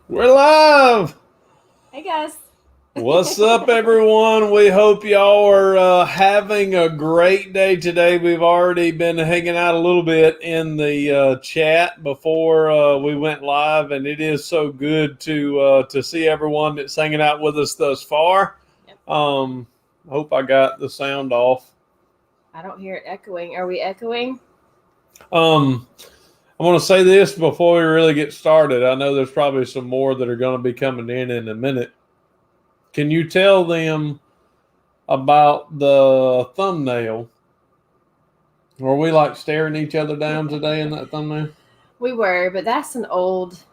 We're live. Hey guys. What's up, everyone? We hope y'all are having a great day today. We've already been hanging out a little bit in the chat before we went live, and it is so good to see everyone that's hanging out with us thus far. Yep. Hope I got the sound off. I don't hear it echoing. Are we echoing? I want to say this before we really get started. I know there's probably some more that are going to be coming in a minute. Can you tell them about the thumbnail? Were we like staring each other down today in that thumbnail? We were, but that's an old,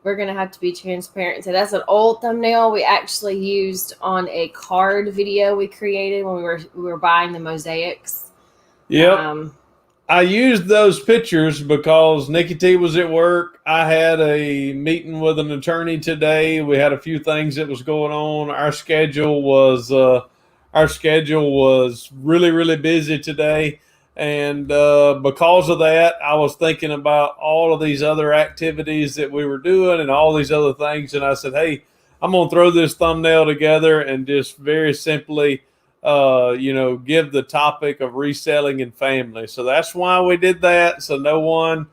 we're going to have to be transparent and say that's an old thumbnail we actually used on a card video we created when we were buying the mosaics. Yep. I used those pictures because NikkiT was at work. I had a meeting with an attorney today. We had a few things that was going on. Our schedule was really, really busy today. And because of that, I was thinking about all of these other activities that we were doing and all these other things. And I said, hey, I'm going to throw this thumbnail together and just very simply give the topic of reselling and family. So that's why we did that. So no one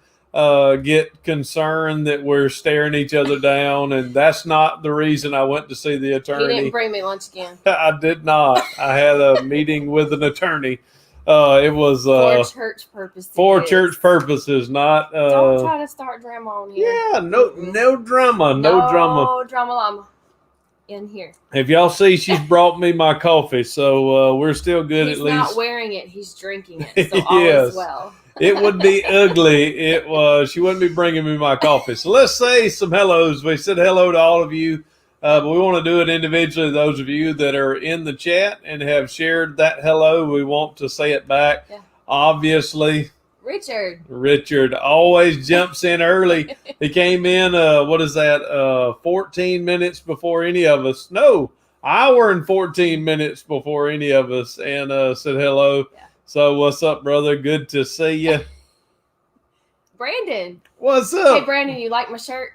get concerned that we're staring each other down. And that's not the reason I went to see the attorney. He didn't bring me lunch again. I did not. I had a meeting with an attorney. It was for church purposes. For church purposes, not. Don't try to start drama on here. Yeah, no drama. No drama. No drama llama in here. If y'all see, she's brought me my coffee, so we're still good. He's at least. He's not wearing it; he's drinking it. So all is well. It would be ugly. She wouldn't be bringing me my coffee. So let's say some hellos. We said hello to all of you, but we want to do it individually. Those of you that are in the chat and have shared that hello, we want to say it back. Yeah. Obviously. Richard always jumps in early. He came in, 14 minutes before any of us. No, hour and 14 minutes before any of us, and said hello. Yeah. So what's up, brother? Good to see you. Brandon. What's up? Hey, Brandon, you like my shirt?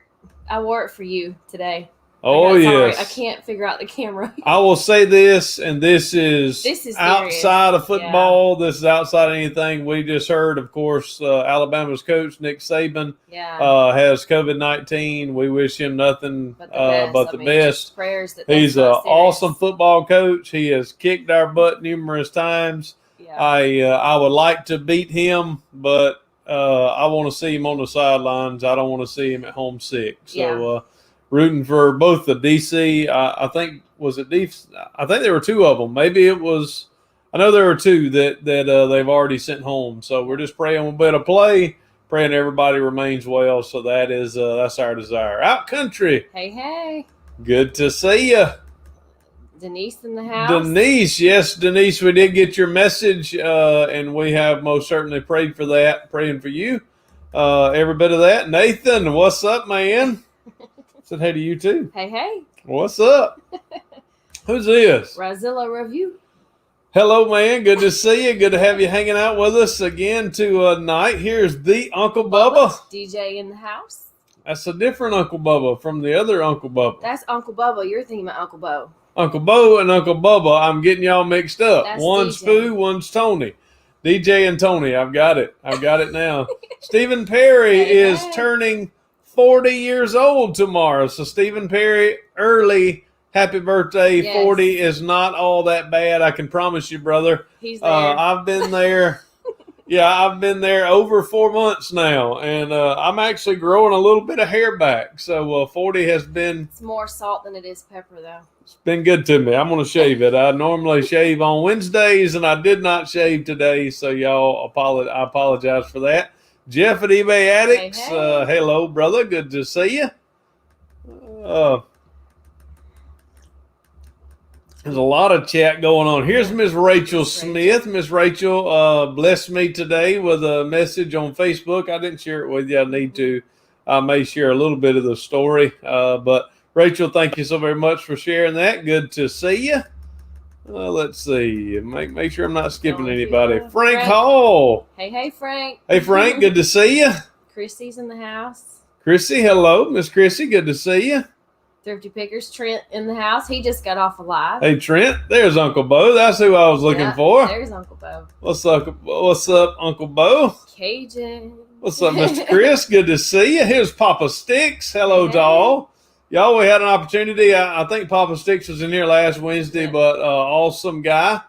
I wore it for you today. Oh, yes. I can't figure out the camera. I will say this, and this is outside of football. Yeah. This is outside of anything. We just heard, of course, Alabama's coach, Nick Saban, has COVID-19. We wish him nothing but the best. Prayers that he's an awesome football coach. He has kicked our butt numerous times. Yeah. I would like to beat him, but I want to see him on the sidelines. I don't want to see him at home sick. So, rooting for both the DC. I think was it DC? I think there were two of them. Maybe it was. I know there were two that they've already sent home. So we're just praying a bit of play, praying everybody remains well. So that is that's our desire. Out country. Hey. Good to see you. Denise in the house. Denise, yes, Denise, we did get your message, and we have most certainly prayed for that. Praying for you, every bit of that. Nathan, what's up, man? Said hey to you too. Hey. What's up? Who's this? Resale Review. Hello, man. Good to see you. Good to have you hanging out with us again tonight. Here's the Uncle Bubba. DJ in the house. That's a different Uncle Bubba from the other Uncle Bubba. That's Uncle Bubba. You're thinking about Uncle Bo. Uncle Bo and Uncle Bubba. I'm getting y'all mixed up. That's one's DJ. Spoo, one's Tony. DJ and Tony. I've got it now. Stephen Perry is turning 40 years old tomorrow. So Stephen Perry, early happy birthday. Yes. 40 is not all that bad. I can promise you, brother. He's there. I've been there. Yeah, I've been there over 4 months now, and I'm actually growing a little bit of hair back. So 40 has been... It's more salt than it is pepper, though. It's been good to me. I'm going to shave it. I normally shave on Wednesdays, and I did not shave today, so y'all, I apologize for that. Jeff at eBay Addicts, hey. Hello, brother. Good to see you. There's a lot of chat going on. Here's Miss Rachel Smith. Miss Rachel blessed me today with a message on Facebook. I didn't share it with you. I need to. I may share a little bit of the story. But Rachel, thank you so very much for sharing that. Good to see you. Let's see. Make sure I'm not skipping anybody. Frank Hall. Hey, Frank. Hey, Frank. Good to see you. Chrissy's in the house. Chrissy, hello. Miss Chrissy, good to see you. Thrifty Pickers, Trent in the house. He just got off alive. Hey, Trent, there's Uncle Bo. That's who I was looking for. There's Uncle Bo. What's up, Uncle Bo? Cajun. What's up, Mr. Chris? Good to see you. Here's Papa Sticks. Hello to all. Y'all, we had an opportunity. I think Papa Sticks was in here last Wednesday, but awesome guy,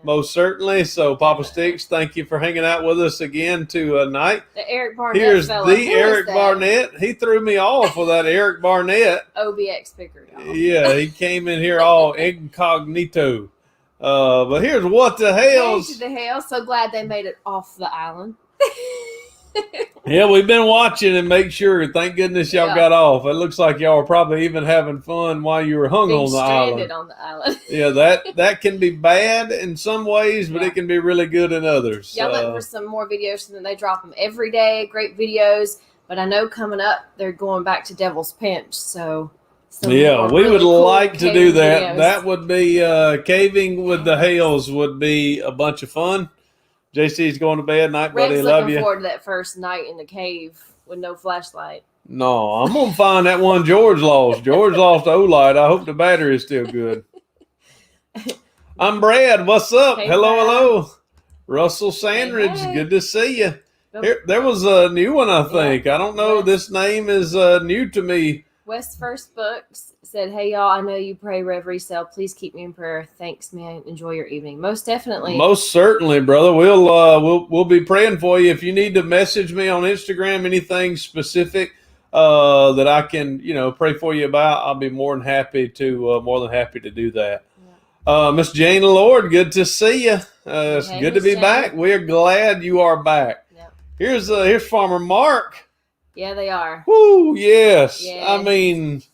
most certainly. So, Papa Sticks, thank you for hanging out with us again tonight. The Eric Barnett Here's fella. the Eric Barnett. He threw me off with that Eric Barnett. OBX picker, y'all. Yeah, he came in here all incognito. But here's what the hell. What the hell? So glad they made it off the island. Yeah, we've been watching and make sure. Thank goodness y'all got off. It looks like y'all were probably even having fun while you were hung on the island. On the island. Yeah, that can be bad in some ways, but it can be really good in others. Y'all looking for some more videos, and they drop them every day. Great videos. But I know coming up, they're going back to Devil's Pinch. So yeah, we really would cool like to do that. Videos. That would be caving with the Hales would be a bunch of fun. JC's going to bed. Night, buddy. Red's Love looking you. forward to that first night in the cave with no flashlight. No, I'm going to find that one George lost. George lost the O-Light. I hope the battery is still good. I'm Brad. What's up? Hey, hello. Russell Sandridge. Hey. Good to see you. There was a new one, I think. I don't know. This name is new to me. West First Books said, "Hey y'all, I know you pray Rev Resale. Please keep me in prayer. Thanks, man. Enjoy your evening." Most definitely. Most certainly, brother. We'll be praying for you. If you need to message me on Instagram, anything specific that I can pray for you about, I'll be more than happy to do that. Miss Jane Lord, good to see you. It's good to be back. We are glad you are back. Yep. Here's Farmer Mark. Yeah, they are. Woo, yes. Yeah. I mean,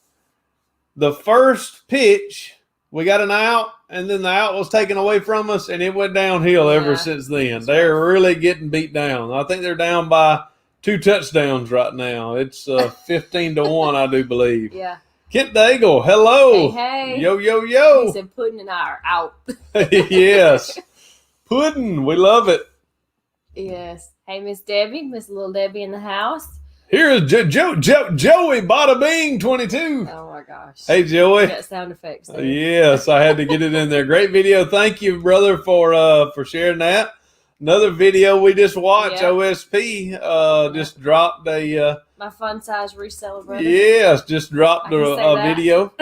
the first pitch, we got an out, and then the out was taken away from us, and it went downhill ever since then. They're really getting beat down. I think they're down by 2 touchdowns right now. It's 15-1, I do believe. Yeah. Kent Daigle, hello. Hey. Yo. He said Puddin' and I are out. Yes. Puddin', we love it. Yes. Hey, Miss Debbie, Miss Little Debbie in the house. Here is Joey Bada Bing 22. Oh my gosh. Hey Joey. Got sound effects there. Yes, I had to get it in there. Great video. Thank you, brother, for sharing that. Another video we just watched, OSP just dropped a my fun size reseller brother. Yes, just dropped a video.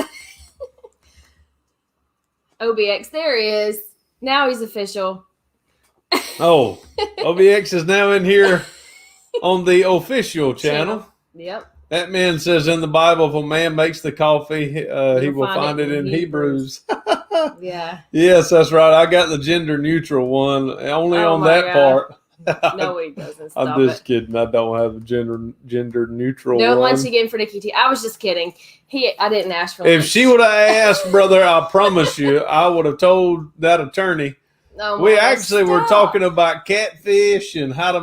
OBX, there he is. Now he's official. Oh, OBX is now in here on the official channel. Yep. That man says in the Bible, if a man makes the coffee, he will find it in Hebrews. Yeah. Yes, that's right. I got the gender neutral one, only on that part. No, he doesn't. I'm just kidding. I don't have a gender neutral one. Don't let you get in for NikkiT. I was just kidding. I didn't ask for If she would have asked, brother, I promise you, I would have told that attorney. We actually were talking about catfish and how to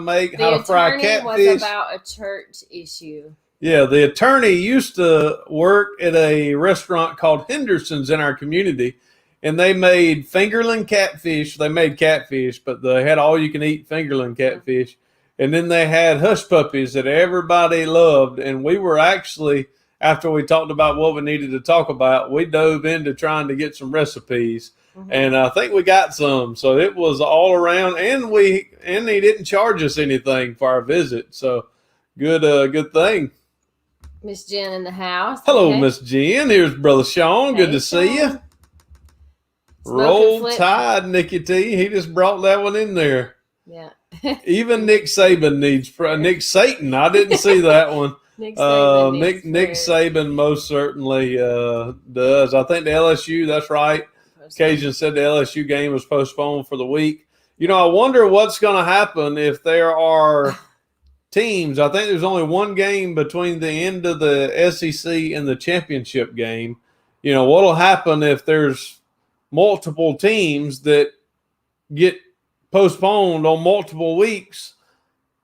fry catfish. Was about a church issue. Yeah, the attorney used to work at a restaurant called Henderson's in our community, and they made fingerling catfish. They made catfish, but they had all-you-can-eat fingerling catfish. And then they had hush puppies that everybody loved, and we were actually, after we talked about what we needed to talk about, we dove into trying to get some recipes. And I think we got some, so it was all around, and they didn't charge us anything for our visit, so good thing. Miss Jen in the house. Hello, Miss Jen. Here's Brother Sean. Good to see you. Roll Tide, NikkiT. He just brought that one in there. Yeah. Even Nick Saban needs Nick Satan. I didn't see that one. Nick Saban Nick Saban most certainly does. I think the LSU. That's right. Cajun said the LSU game was postponed for the week. I wonder what's going to happen if there are teams. I think there's only one game between the end of the SEC and the championship game. What will happen if there's multiple teams that get postponed on multiple weeks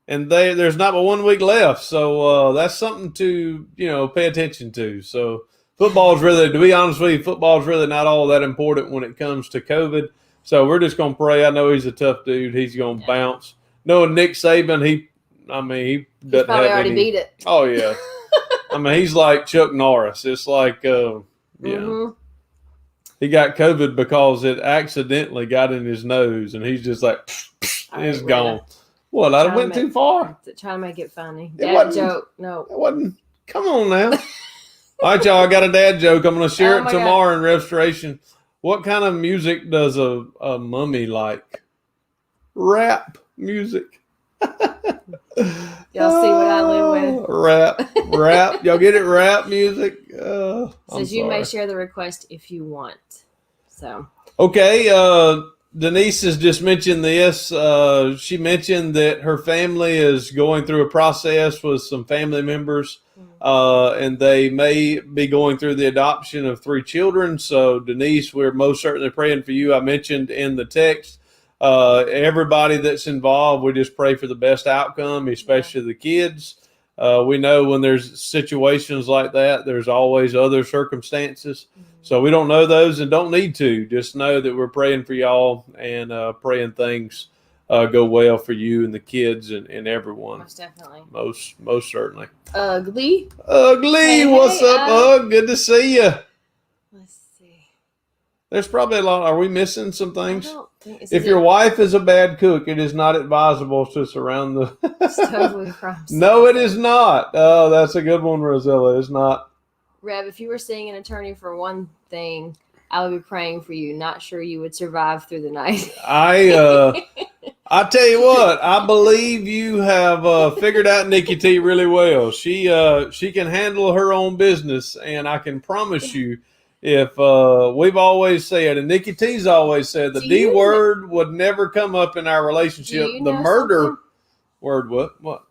and there's not but 1 week left. So that's something to, pay attention to. So football's really, to be honest with you, football's really not all that important when it comes to COVID. So we're just going to pray. I know he's a tough dude. He's going to bounce. Knowing Nick Saban, he doesn't probably have already beat it. Oh, yeah. I mean, he's like Chuck Norris. It's like, he got COVID because it accidentally got in his nose, and he's just like, it's gone. What? I went too far. Trying to make it funny. Dad joke. No, it wasn't. Come on now. All right, y'all. I got a dad joke. I'm going to share it tomorrow in Restoration. What kind of music does a mummy like? Rap music. Y'all see what I live with. Rap. Y'all get it? Rap music. Says you may share the request if you want. So okay. Denise has just mentioned this. She mentioned that her family is going through a process with some family members, and they may be going through the adoption of 3 children. So Denise, we're most certainly praying for you. I mentioned in the text. Everybody that's involved, we just pray for the best outcome, especially the kids. We know when there's situations like that, there's always other circumstances. So we don't know those and don't need to. Just know that we're praying for y'all and praying things go well for you and the kids and everyone. Most definitely. Most certainly. Ugly. Hey, what's up, Ugg? Good to see you. Let's see. There's probably a lot. Are we missing some things? I don't think if your wife is a bad cook, it is not advisable to surround the stove with crumbs. No, it is not. Oh, that's a good one, Rosella. It's not. Rev, if you were seeing an attorney for one thing, I would be praying for you. Not sure you would survive through the night. I tell you what, I believe you have figured out NikkiT really well. She can handle her own business, and I can promise you, if we've always said, and NikkiT's always said, the D word would never come up in our relationship. The murder word, what?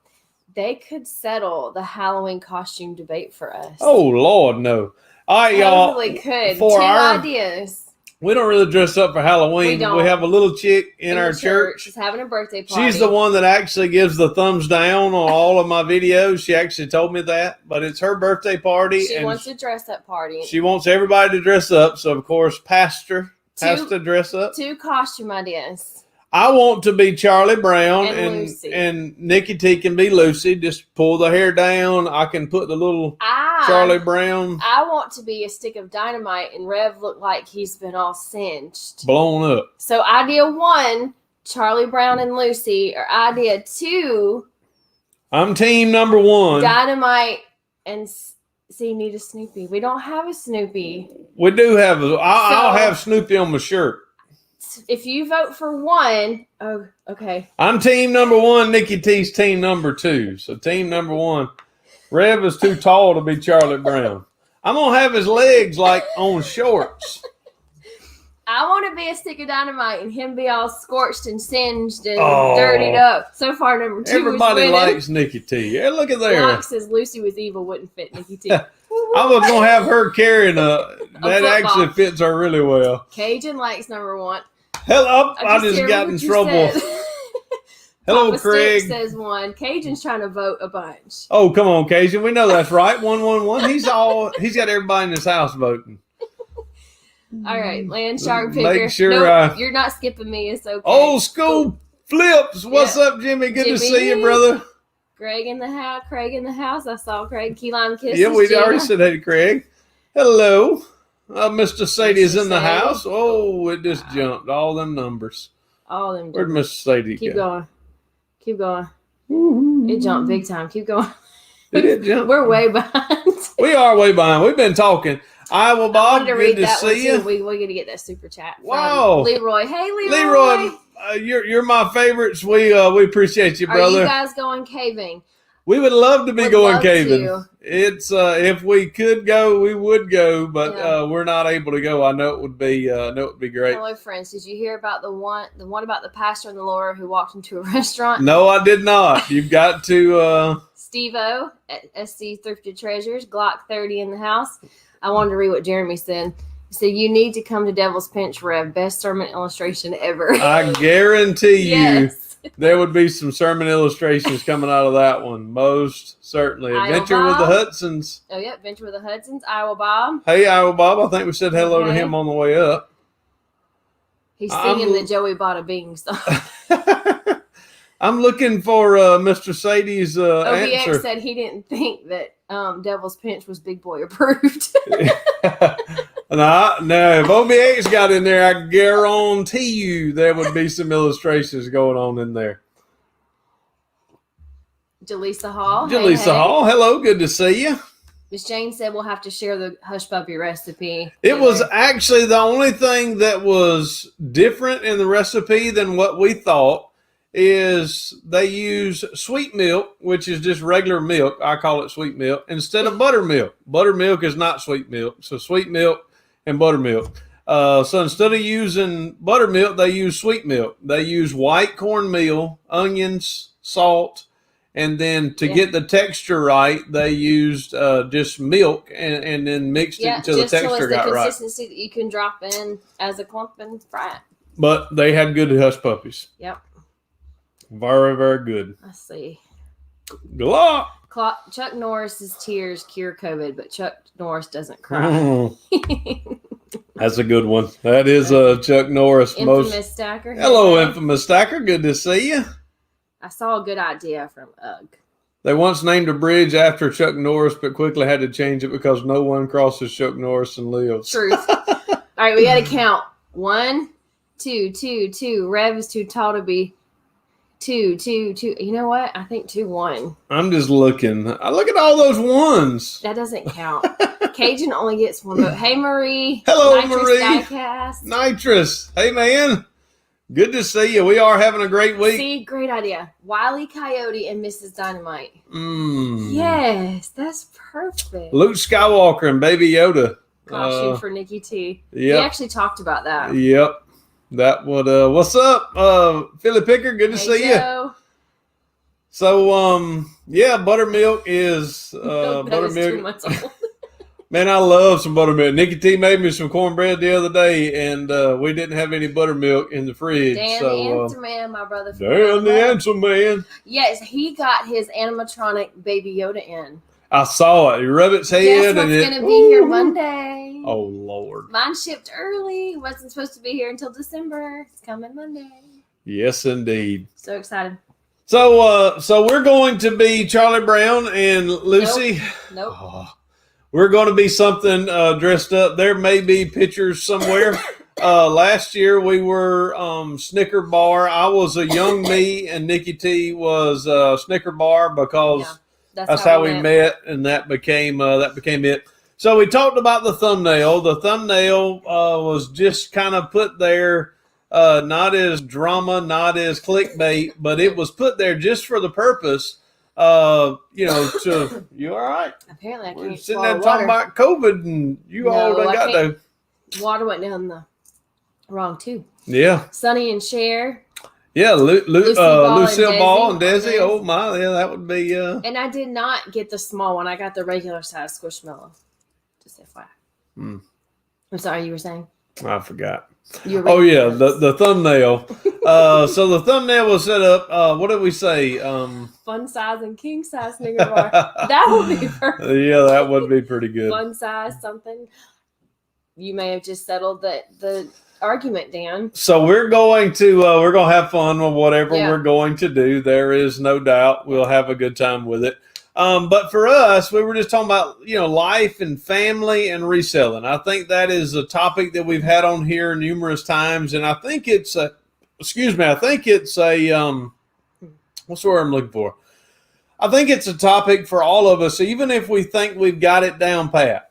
They could settle the Halloween costume debate for us. Oh, Lord, no. All right, y'all. Totally could. 2 ideas. We don't really dress up for Halloween. We have a little chick in our church. She's having a birthday party. She's the one that actually gives the thumbs down on all of my videos. She actually told me that. But it's her birthday party. She wants to dress up party. She wants everybody to dress up. So, of course, Pastor has to dress up. 2 costume ideas. I want to be Charlie Brown and NikkiT can be Lucy. Just pull the hair down. I can put the little Charlie Brown. I want to be a stick of dynamite and Rev look like he's been all singed. Blown up. So idea 1, Charlie Brown and Lucy, or idea 2. I'm team number 1. Dynamite and need a Snoopy. We don't have a Snoopy. We do have I'll have Snoopy on my shirt. If you vote for 1, oh, okay. I'm team number 1. NikkiT's team number 2. So team number 1. Rev is too tall to be Charlie Brown. I'm gonna have his legs like on shorts. I want to be a stick of dynamite and him be all scorched and singed and dirtied up. So far, number 2 everybody likes NikkiT. Yeah, look at there. Locke says Lucy was evil wouldn't fit NikkiT. I was gonna have her carrying that actually fits her really well. Cajun likes number 1. Hello, I just got in trouble. Hello, Papa Craig. Stick says 1. Cajun's trying to vote a bunch. Oh, come on, Cajun. We know that's right. 111. He's got everybody in his house voting. All right, Land Shark Picker. Make sure you're not skipping me. It's okay. Old school flips. What's up, Jimmy? Good to see you, brother. Craig in the house. I saw Craig. Key lime kisses. Yeah, we already said hey to Craig. Hello. Mr. Sadie's in the house. Oh, it just jumped. All them numbers. Where'd Mr. Sadie go? Keep going. Woo-hoo. It jumped big time. Keep going. Did it jump? We're way behind. We are way behind. We've been talking. Iowa Bob, good to see you. We're going to get that super chat from wow. Leroy. Hey, Leroy, you're my favorites. We appreciate you, brother. Are you guys going caving? We would love to be going caving. It's if we could go, we would go, but we're not able to go. I know it would be great. Hello, friends. Did you hear about the one about the pastor and the lawyer who walked into a restaurant? No, I did not. You've got to Steve-O at SC Thrifted Treasures, Glock 30 in the house. I wanted to read what Jeremy said. He said, "You need to come to Devil's Pinch, Rev. Best sermon illustration ever." I guarantee you. Yes. There would be some sermon illustrations coming out of that one, most certainly. Adventure with the Hudsons. Oh, yeah, Adventure with the Hudsons. Iowa Bob. Hey, Iowa Bob. I think we said hello to him on the way up. He's singing the Joey Bada Bing song. I'm looking for Mr. Sadie's OBX answer. said he didn't think that Devil's Pinch was Big Boy approved. No, if OBX got in there, I guarantee you there would be some illustrations going on in there. Jaleesa Hall. Jaleesa Hall, hello, good to see you. Miss Jane said we'll have to share the hush puppy recipe. It was actually the only thing that was different in the recipe than what we thought is they use sweet milk, which is just regular milk. I call it sweet milk, instead of buttermilk. Buttermilk is not sweet milk. So sweet milk and buttermilk. So instead of using buttermilk, they use sweet milk. They use white cornmeal, onions, salt, and then to get the texture right, they used just milk and then mixed it until the texture got right. Consistency that you can drop in as a clump and fry it. But they had good hush puppies. Yep. Very, very good. Let's see. Good luck. Chuck Norris's tears cure COVID, but Chuck Norris doesn't cry. That's a good one. That is Chuck Norris. Infamous Stacker. Hello, Infamous Stacker. Good to see you. I saw a good idea from UGG. They once named a bridge after Chuck Norris, but quickly had to change it because no one crosses Chuck Norris and lives. Truth. All right, we got to count. 1, 2, 2, 2. Rev is too tall to be 2, 2, 2. You know what? I think 2, 1. I'm just looking. I look at all those ones. That doesn't count. Cajun only gets 1 vote. Hey, Marie. Hello, Nitrous Marie. Diecast. Nitrous. Hey, man. Good to see you. We are having a great week. See, great idea. Wile E. Coyote and Mrs. Dynamite. Yes, that's perfect. Luke Skywalker and Baby Yoda. Costume for NikkiT. Yep. We actually talked about that. Yep. That would what's up, Philly Picker? Good to see you. So buttermilk is buttermilk. 2 months old. Man, I love some buttermilk. NikkiT made me some cornbread the other day, and we didn't have any buttermilk in the fridge. Dan the Answer Man, my brother. Dan the Answer Man. Yes, he got his animatronic Baby Yoda in. I saw it. He rubbed its head. Guess what's going to be here Monday? Oh, Lord. Mine shipped early. Wasn't supposed to be here until December. It's coming Monday. Yes, indeed. So excited. So we're going to be Charlie Brown and Lucy. Nope. We're going to be something dressed up. There may be pictures somewhere. Last year we were Snicker Bar. I was a young me, and NikkiT was Snicker Bar because that's how we met, and that became it. So we talked about the thumbnail. The thumbnail was just kind of put there, not as drama, not as clickbait, but it was put there just for the purpose. To you all right? Apparently, I can't. We're sitting there talking about COVID, and all done got the water went down the wrong tube. Yeah. Sonny and Cher. Yeah, Lucille Ball and Desi. Desi. Oh my, yeah, that would be. And I did not get the small one. I got the regular size Squishmallow. Just FYI. I'm sorry, you were saying. I forgot. Oh yeah, the thumbnail. So the thumbnail was set up. What did we say? Fun size and king size Snicker bar. That would be perfect. Yeah, that would be pretty good. Fun size something. You may have just settled the argument, Dan. So we're going to have fun with whatever we're going to do. There is no doubt we'll have a good time with it. But for us, we were just talking about, life and family and reselling. I think that is a topic that we've had on here numerous times. And I think it's what's the word I'm looking for? I think it's a topic for all of us, even if we think we've got it down pat.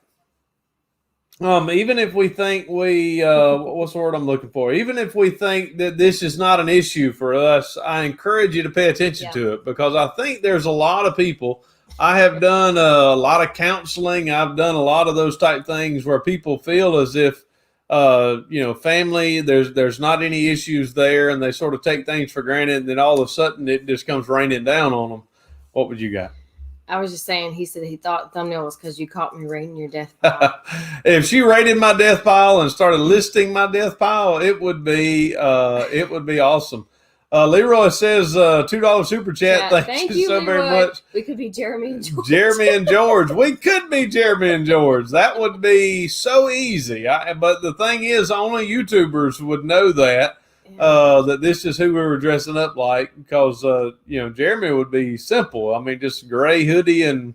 Even if we think what's the word I'm looking for? Even if we think that this is not an issue for us, I encourage you to pay attention to it, because I think there's a lot of people. I have done a lot of counseling. I've done a lot of those type things where people feel as if, family, there's not any issues there, and they sort of take things for granted, and then all of a sudden it just comes raining down on them. What would you got? I was just saying, he said he thought the thumbnail was because you caught me rating your death pile. If she rated my death pile and started listing my death pile, it would be awesome. Leroy says $2 super chat. Thank you so very much. We could be Jeremy and George. Jeremy and George. We could be Jeremy and George. That would be so easy. But the thing is, only YouTubers would know that. that this is who we were dressing up like, because Jeremy would be simple. I mean, just gray hoodie and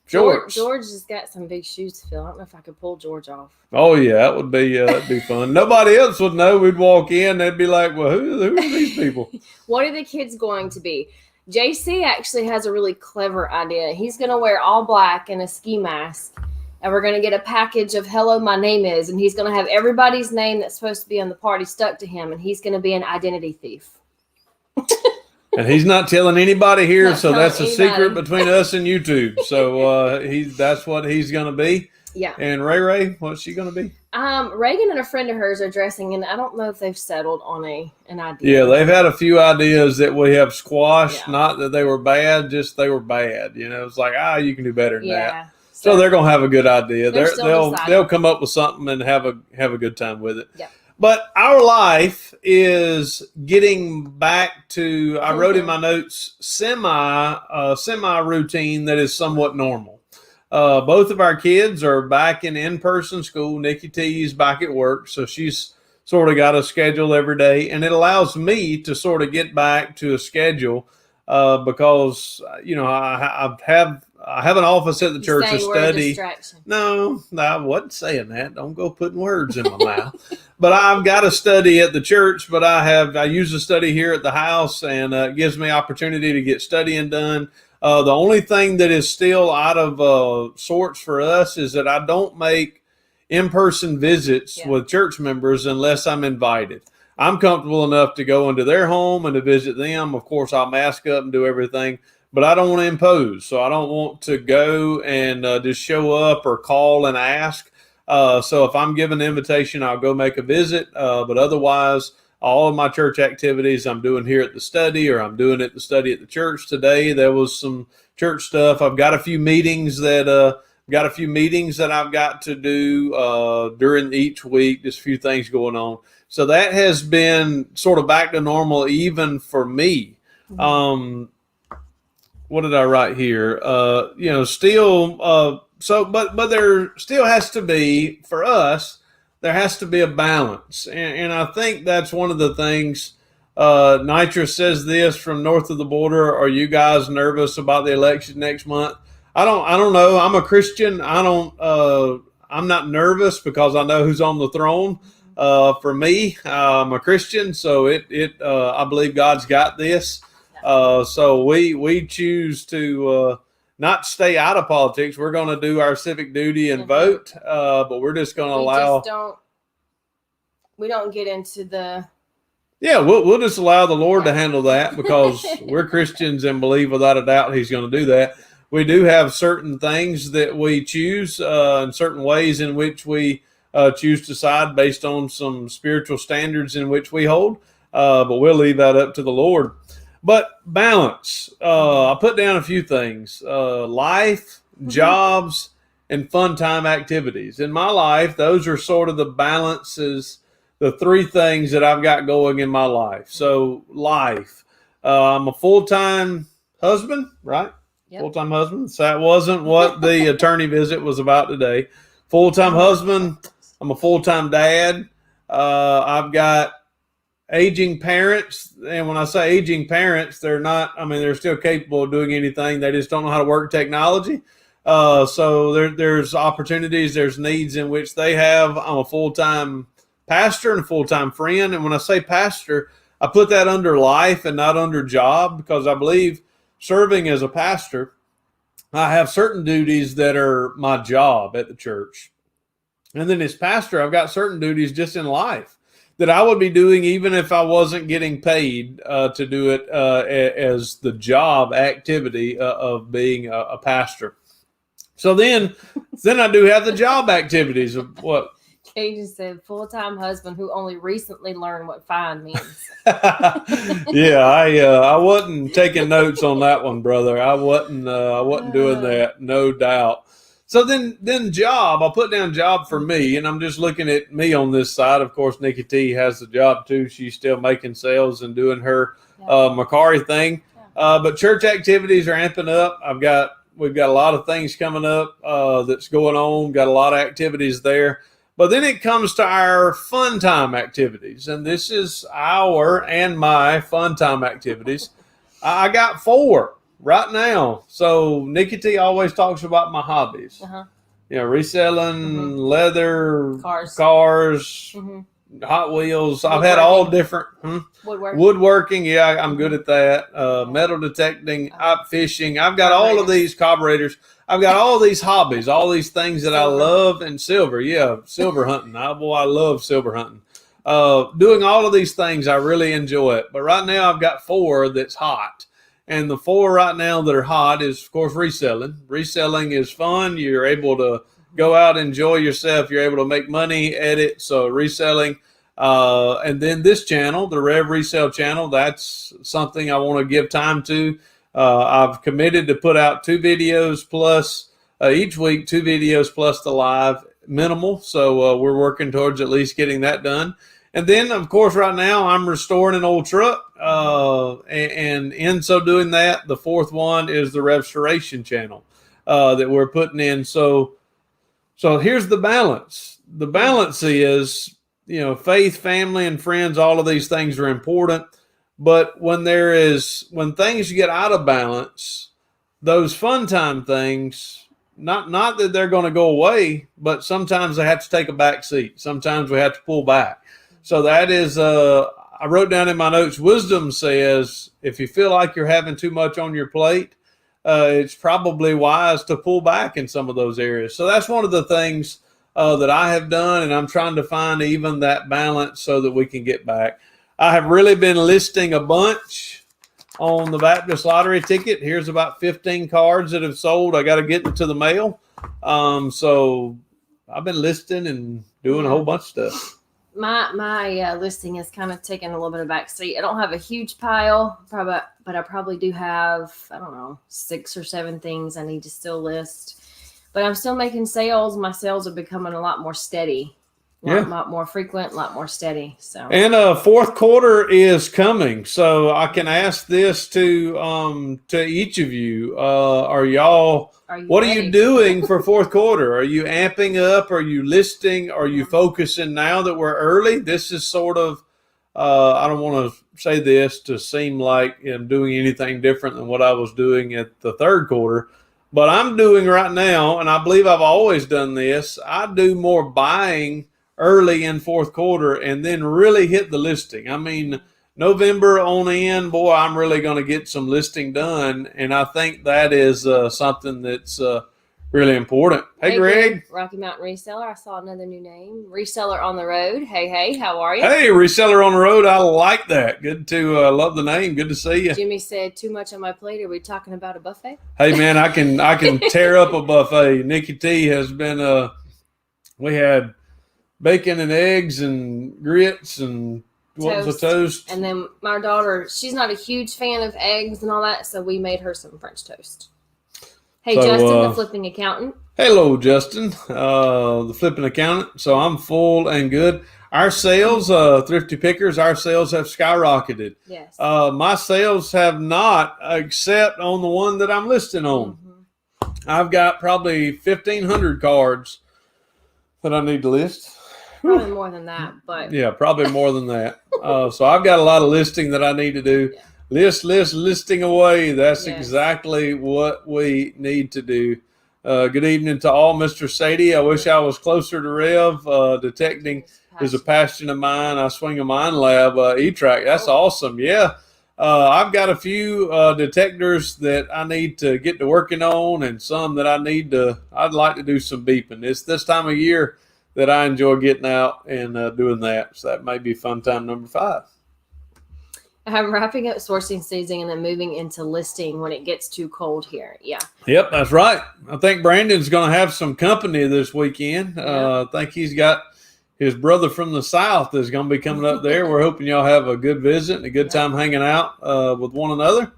shorts. George has got some big shoes to fill. I don't know if I could pull George off. Oh yeah, that would be that'd be fun. Nobody else would know. We'd walk in, they'd be like, "Well, who are these people?" What are the kids going to be? JC actually has a really clever idea. He's going to wear all black and a ski mask, and we're going to get a package of "Hello, my name is," and he's going to have everybody's name that's supposed to be on the party stuck to him, and he's going to be an identity thief. And he's not telling anybody here, so that's a secret between us and YouTube. So that's what he's going to be. Yeah. And Ray, what's she going to be? Reagan and a friend of hers are dressing, and I don't know if they've settled on an idea. Yeah, they've had a few ideas that we have squashed. Yeah. Not that they were bad, just they were bad. It's like, you can do better than that. So they're going to have a good idea. They'll come up with something and have a good time with it. Yeah. But our life is getting back to, I wrote in my notes, semi routine that is somewhat normal. Both of our kids are back in in-person school. NikkiT is back at work, so she's sort of got a schedule every day, and it allows me to sort of get back to a schedule because I have an office at the church to study. No, I wasn't saying that. Don't go putting words in my mouth. But I've got a study at the church, but I use a study here at the house, and it gives me opportunity to get studying done. The only thing that is still out of sorts for us is that I don't make in-person visits with church members unless I'm invited. I'm comfortable enough to go into their home and to visit them. Of course, I'll mask up and do everything, but I don't want to impose. So I don't want to go and just show up or call and ask. So if I'm given an invitation, I'll go make a visit. But otherwise, all of my church activities I'm doing here at the study, or I'm doing at the study at the church. Today there was some church stuff. I've got a few meetings that I've got to do during each week. Just a few things going on. So that has been sort of back to normal even for me. What did I write here? Still but there still has to be, for us, there has to be a balance. And I think that's one of the things. Nitra says this from north of the border. Are you guys nervous about the election next month? I don't know. I'm a Christian. I'm not nervous because I know who's on the throne. For me, I'm a Christian, so I believe God's got this. So we choose to not stay out of politics. We're going to do our civic duty and vote, but we're just going to allow. We don't get into the. Yeah, we'll just allow the Lord to handle that because we're Christians and believe without a doubt He's going to do that. We do have certain things that we choose and certain ways in which we choose to side based on some spiritual standards in which we hold, but we'll leave that up to the Lord. But balance, I put down a few things, life, jobs, and fun time activities. In my life, those are sort of the balances, the three things that I've got going in my life. So life, I'm a full-time husband, right? Yep. Full-time husband. So that wasn't what the attorney visit was about today. Full-time husband. I'm a full-time dad. I've got aging parents. And when I say aging parents, they're still capable of doing anything. They just don't know how to work technology. So there's opportunities, there's needs in which they have. I'm a full-time pastor and a full-time friend. And when I say pastor, I put that under life and not under job, because I believe serving as a pastor, I have certain duties that are my job at the church. And then as pastor, I've got certain duties just in life that I would be doing even if I wasn't getting paid to do it as the job activity of being a pastor. So then I do have the job activities of what? Cajun said, full-time husband who only recently learned what fine means. Yeah, I wasn't taking notes on that one, brother. I wasn't doing that, no doubt. So then job, I'll put down job for me, and I'm just looking at me on this side. Of course, NikkiT has the job too. She's still making sales and doing her Macari thing. But church activities are amping up. We've got a lot of things coming up that's going on. Got a lot of activities there. But then it comes to our fun time activities, and this is our and my fun time activities. I got 4 right now. So NikkiT always talks about my hobbies. Reselling leather, cars, Hot Wheels. I've had all different woodworking. Yeah, I'm good at that. Metal detecting, fishing. I've got all of these carburetors. I've got all these hobbies, all these things that I love, and silver. Yeah, silver hunting. I love silver hunting. Doing all of these things, I really enjoy it. But right now, I've got 4 that's hot. And the 4 right now that are hot is, of course, reselling. Reselling is fun. You're able to go out and enjoy yourself. You're able to make money at it. So reselling. And then this channel, the Rev Resale channel, that's something I want to give time to. I've committed to put out 2 videos plus each week, 2 videos plus the live minimal. So we're working towards at least getting that done. And then, of course, right now I'm restoring an old truck. And in so doing that, the 4th one is the restoration channel that we're putting in. So here's the balance. The balance is, faith, family, and friends, all of these things are important. But when things get out of balance, those fun time things, not that they're going to go away, but sometimes they have to take a back seat. Sometimes we have to pull back. So that is, I wrote down in my notes, wisdom says, if you feel like you're having too much on your plate, it's probably wise to pull back in some of those areas. So that's one of the things that I have done, and I'm trying to find even that balance so that we can get back. I have really been listing a bunch on the Baptist Lottery ticket. Here's about 15 cards that have sold. I got to get into the mail. So I've been listing and doing a whole bunch of stuff. My listing has kind of taken a little bit of backseat. I don't have a huge pile, but I probably do have, 6 or 7 things I need to still list. But I'm still making sales. My sales are becoming a lot more steady. A lot more frequent, a lot more steady. So, and 4th quarter is coming. So I can ask this to each of you. What are you doing for 4th quarter? Are you amping up? Are you listing? Are you focusing now that we're early? This is sort of, I don't want to say this to seem like I'm doing anything different than what I was doing at the 3rd quarter. But I'm doing right now, and I believe I've always done this, I do more buying early in 4th quarter and then really hit the listing. I mean, November on in, boy, I'm really going to get some listing done. And I think that is something that's really important. Hey, Greg. Rocky Mountain Reseller. I saw another new name. Reseller on the Road. Hey, how are you? Hey, Reseller on the Road. I like that. Good to love the name. Good to see you. Jimmy said, too much on my plate. Are we talking about a buffet? Hey, man, I can tear up a buffet. NikkiT has been, we had bacon and eggs and grits and what was the toast? And then my daughter, she's not a huge fan of eggs and all that, so we made her some French toast. Hey, Justin, the flipping accountant. Hello, Justin, the flipping accountant. So I'm full and good. Our sales, Thrifty Pickers, our sales have skyrocketed. Yes. My sales have not, except on the one that I'm listing on. I've got probably 1,500 cards that I need to list. Probably more than that, but yeah, probably more than that. So I've got a lot of listing that I need to do. Yeah. Listing away. That's exactly what we need to do. Good evening to all, Mr. Sadie. I wish I was closer to Rev. Detecting is a passion of mine. I swing a Mine Lab E-Track. That's awesome. Yeah. I've got a few detectors that I need to get to working on, and some that I'd like to do some beeping. It's this time of year that I enjoy getting out and doing that. So that may be fun time number 5. I'm wrapping up sourcing season and then moving into listing when it gets too cold here. Yeah. Yep, that's right. I think Brandon's going to have some company this weekend. I think he's got his brother from the South is going to be coming up there. We're hoping y'all have a good visit and a good time hanging out with one another.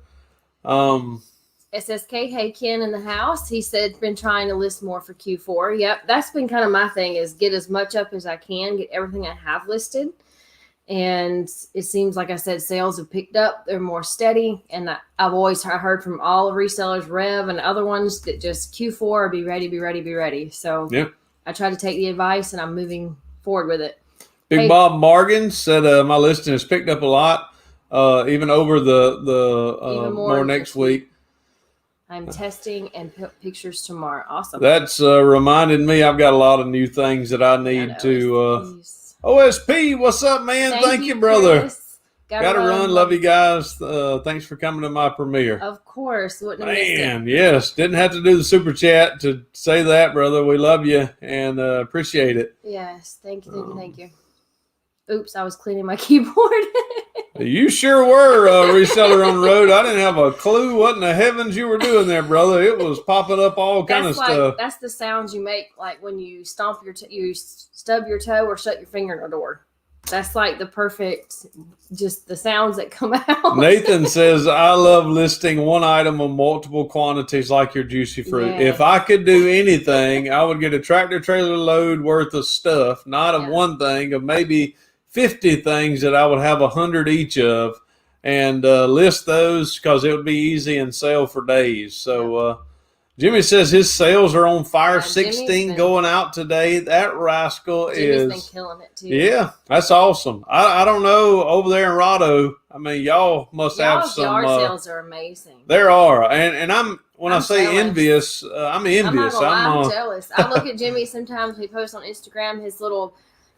SSK, hey, Ken in the house. He said, been trying to list more for Q4. Yep, that's been kind of my thing, is get as much up as I can, get everything I have listed. And it seems like I said, sales have picked up. They're more steady. And I've always heard from all resellers, Rev and other ones, that just Q4, be ready. So I try to take the advice, and I'm moving forward with it. Big Bob Morgan said my listing has picked up a lot, even over the even more next week. I'm testing and put pictures tomorrow. Awesome. That's reminded me I've got a lot of new things that I need to. OSP, what's up, man? Thank you, brother. Chris. Gotta run. Love you guys. Thanks for coming to my premiere. Of course. Wouldn't have missed it. Man, yes. Didn't have to do the super chat to say that, brother. We love you and appreciate it. Yes. Thank you. Thank you. Oops, I was cleaning my keyboard. You sure were a reseller on the road. I didn't have a clue what in the heavens you were doing there, brother. It was popping up all kind of stuff. That's the sounds you make, like when you stomp you stub your toe or shut your finger in a door. That's like the perfect, just the sounds that come out. Nathan says, I love listing one item of multiple quantities like your juicy fruit. Yes. If I could do anything, I would get a tractor trailer load worth of stuff, not of one thing, of maybe 50 things that I would have 100 each of, and list those because it would be easy and sell for days. So Jimmy says his sales are on fire. 16 going out today. That rascal Jimmy's been killing it too. Yeah, that's awesome. I don't know over there in Rado. I mean, y'all must have some. Yard sales are amazing. There are, and I'm say jealous. Envious. I'm envious. I'm jealous. I look at Jimmy sometimes. He posts on Instagram his little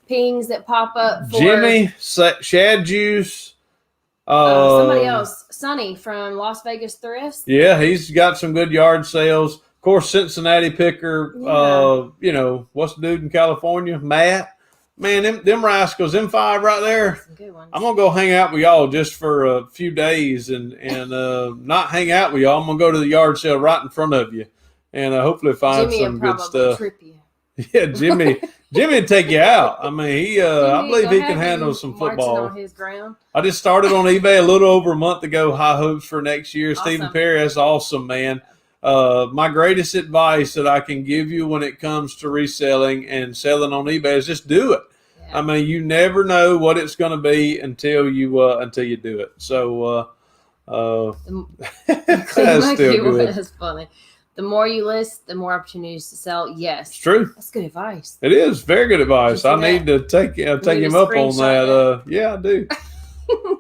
pings that pop up. For Jimmy, Shad Juice. Somebody else, Sonny from Las Vegas Thrifts. Yeah, he's got some good yard sales. Of course, Cincinnati Picker. Yeah. What's the dude in California? Matt. Man, them rascals, them 5 right there. Some good ones. I'm gonna go hang out with y'all just for a few days and not hang out with y'all. I'm gonna go to the yard sale right in front of you and hopefully find some good stuff. Trip you. Yeah, Jimmy would take you out. I mean, I believe he can handle some football. On his ground. I just started on eBay a little over a month ago. High hopes for next year. Awesome. Stephen Perry, that's awesome, man. My greatest advice that I can give you when it comes to reselling and selling on eBay is just do it. Yeah. I mean, you never know what it's going to be until you do it. So that's still good. That's funny. The more you list, the more opportunities to sell. Yes, it's true. That's good advice. It is very good advice. I need to take him up on that. Yeah, I do.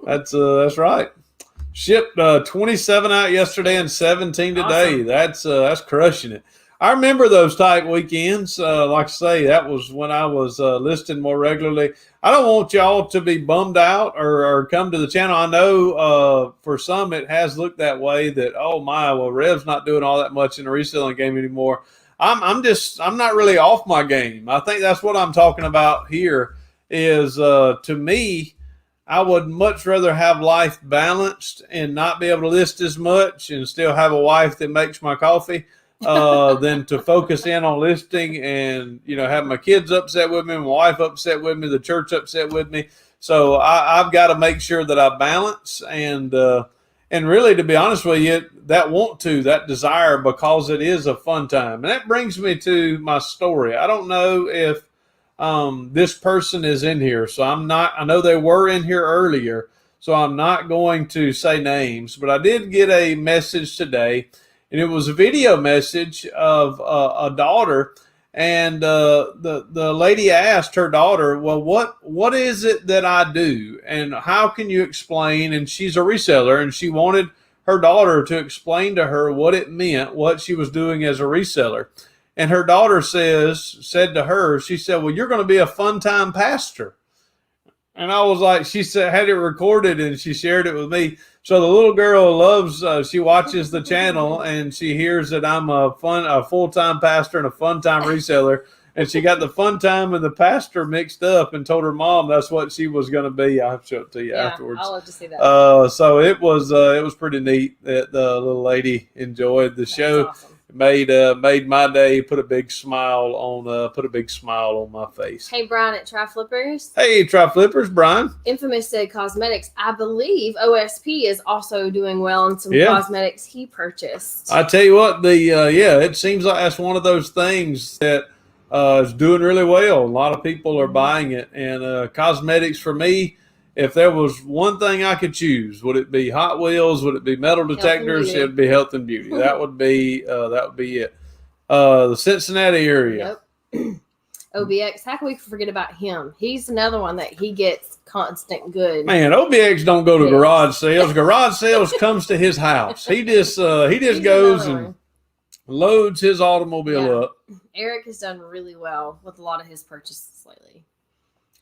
That's right. Shipped 27 out yesterday and 17 today. Awesome. That's crushing it. I remember those type weekends. Like I say, that was when I was listing more regularly. I don't want y'all to be bummed out or come to the channel. I know for some it has looked that way that, oh my, well, Rev's not doing all that much in the reselling game anymore. I'm not really off my game. I think that's what I'm talking about here is to me, I would much rather have life balanced and not be able to list as much and still have a wife that makes my coffee. Than to focus in on listing and, have my kids upset with me, my wife upset with me, the church upset with me. So I've got to make sure that I balance and really, to be honest with you, that desire, because it is a fun time. And that brings me to my story. I don't know if this person is in here. So I know they were in here earlier, so I'm not going to say names, but I did get a message today. And it was a video message of a daughter, and the lady asked her daughter, well, what is it that I do, and how can you explain? And she's a reseller, and she wanted her daughter to explain to her what it meant, what she was doing as a reseller. And her daughter said to her, she said, well, you're going to be a fun-time pastor. And I was like, she said, had it recorded, and she shared it with me. So the little girl loves, she watches the channel and she hears that I'm a full-time pastor and a fun-time reseller. And she got the fun time and the pastor mixed up and told her mom that's what she was going to be. I'll show it to you afterwards. I'll love to see that. So it was pretty neat that the little lady enjoyed the show. Awesome. Made my day. Put a big smile on my face. Hey, Brian at Try Flippers. Hey, Try Flippers, Brian. Infamous said cosmetics. I believe OSP is also doing well in some cosmetics he purchased. I tell you what, it seems like that's one of those things that is doing really well. A lot of people are buying it, and cosmetics for me. If there was one thing I could choose, would it be Hot Wheels? Would it be metal detectors? It'd be health and beauty. That would be it. The Cincinnati area. Yep. OBX. How can we forget about him? He's another one that he gets constant good. Man, OBX don't go to garage sales. Garage sales comes to his house. He just goes and loads his automobile up. Eric has done really well with a lot of his purchases lately.